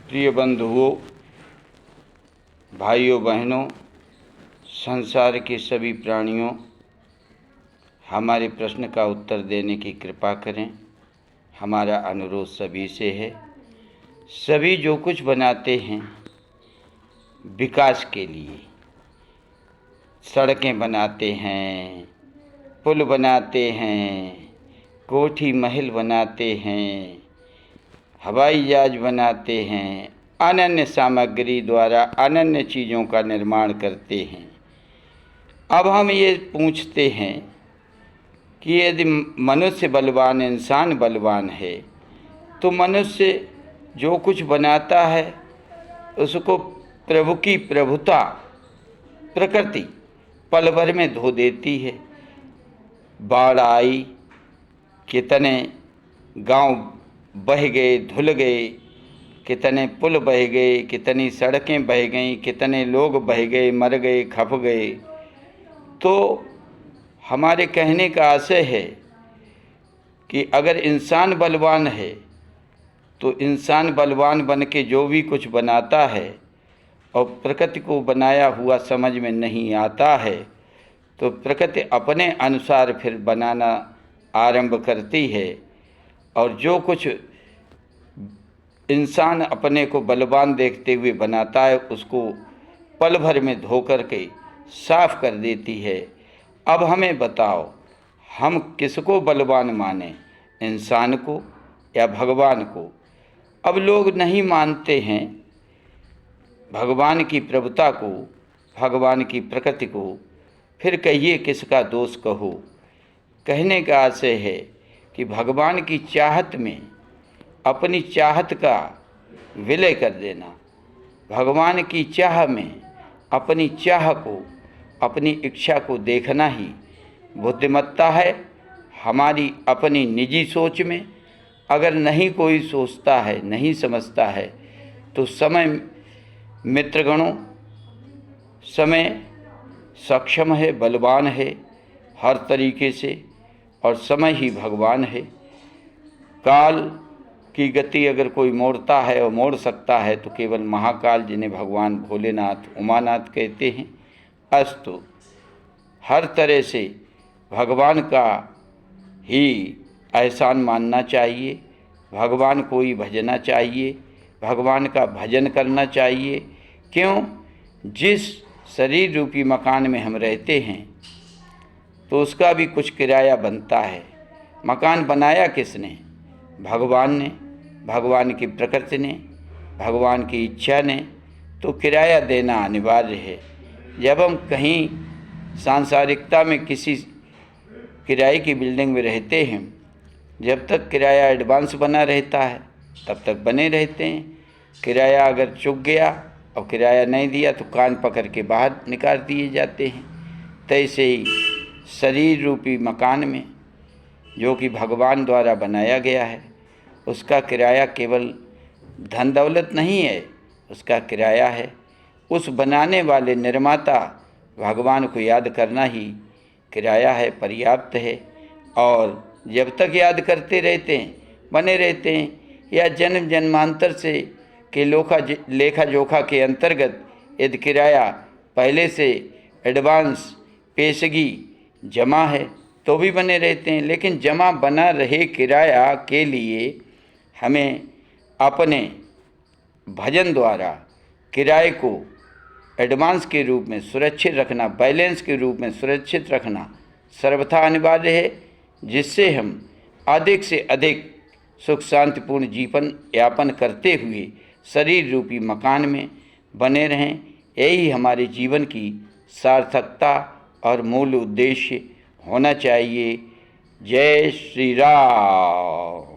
प्रिय बंधुओं, भाइयों बहनों, संसार के सभी प्राणियों, हमारे प्रश्न का उत्तर देने की कृपा करें। हमारा अनुरोध सभी से है। सभी जो कुछ बनाते हैं विकास के लिए, सड़कें बनाते हैं, पुल बनाते हैं, कोठी महल बनाते हैं, हवाई जहाज बनाते हैं, अनन्य सामग्री द्वारा अनन्य चीज़ों का निर्माण करते हैं। अब हम ये पूछते हैं कि यदि मनुष्य बलवान, इंसान बलवान है, तो मनुष्य जो कुछ बनाता है उसको प्रभु की प्रभुता प्रकृति पल भर में धो देती है। बाढ़ आई, कितने गांव बह गए, धुल गए, कितने पुल बह गए, कितनी सड़कें बह गईं, कितने लोग बह गए, मर गए, खप गए। तो हमारे कहने का आशय है कि अगर इंसान बलवान है तो इंसान बलवान बन के जो भी कुछ बनाता है और प्रकृति को बनाया हुआ समझ में नहीं आता है, तो प्रकृति अपने अनुसार फिर बनाना आरंभ करती है। और जो कुछ इंसान अपने को बलवान देखते हुए बनाता है उसको पल भर में धो कर के साफ कर देती है। अब हमें बताओ, हम किसको बलवान माने, इंसान को या भगवान को? अब लोग नहीं मानते हैं भगवान की प्रभुता को, भगवान की प्रकृति को। फिर कहिए किसका दोष कहो। कहने का आशय है कि भगवान की चाहत में अपनी चाहत का विलय कर देना, भगवान की चाह में अपनी चाह को, अपनी इच्छा को देखना ही बुद्धिमत्ता है। हमारी अपनी निजी सोच में अगर नहीं कोई सोचता है, नहीं समझता है, तो समय मित्रगणों, समय सक्षम है, बलवान है हर तरीके से, और समय ही भगवान है। काल की गति अगर कोई मोड़ता है और मोड़ सकता है तो केवल महाकाल, जिन्हें भगवान भोलेनाथ, उमानाथ कहते हैं। अस्तु, हर तरह से भगवान का ही एहसान मानना चाहिए, भगवान को ही भजना चाहिए, भगवान का भजन करना चाहिए। क्यों? जिस शरीर रूपी मकान में हम रहते हैं तो उसका भी कुछ किराया बनता है। मकान बनाया किसने? भगवान ने, भगवान की प्रकृति ने, भगवान की इच्छा ने। तो किराया देना अनिवार्य है। जब हम कहीं सांसारिकता में किसी किराए की बिल्डिंग में रहते हैं, जब तक किराया एडवांस बना रहता है तब तक बने रहते हैं। किराया अगर चुक गया और किराया नहीं दिया तो कान पकड़ के बाहर निकाल दिए जाते हैं। तैसे ही शरीर रूपी मकान में, जो कि भगवान द्वारा बनाया गया है, उसका किराया केवल धन दौलत नहीं है, उसका किराया है उस बनाने वाले निर्माता भगवान को याद करना ही किराया है, पर्याप्त है। और जब तक याद करते रहते हैं, बने रहते हैं, या जन्म जन्मांतर से के लेखा जोखा के अंतर्गत यदि किराया पहले से एडवांस पेशगी जमा है तो भी बने रहते हैं। लेकिन जमा बना रहे किराया के लिए हमें अपने भजन द्वारा किराए को एडवांस के रूप में सुरक्षित रखना, बैलेंस के रूप में सुरक्षित रखना सर्वथा अनिवार्य है, जिससे हम अधिक से अधिक सुख शांतिपूर्ण जीवन यापन करते हुए शरीर रूपी मकान में बने रहें। यही हमारे जीवन की सार्थकता और मूल उद्देश्य होना चाहिए। जय श्री राम।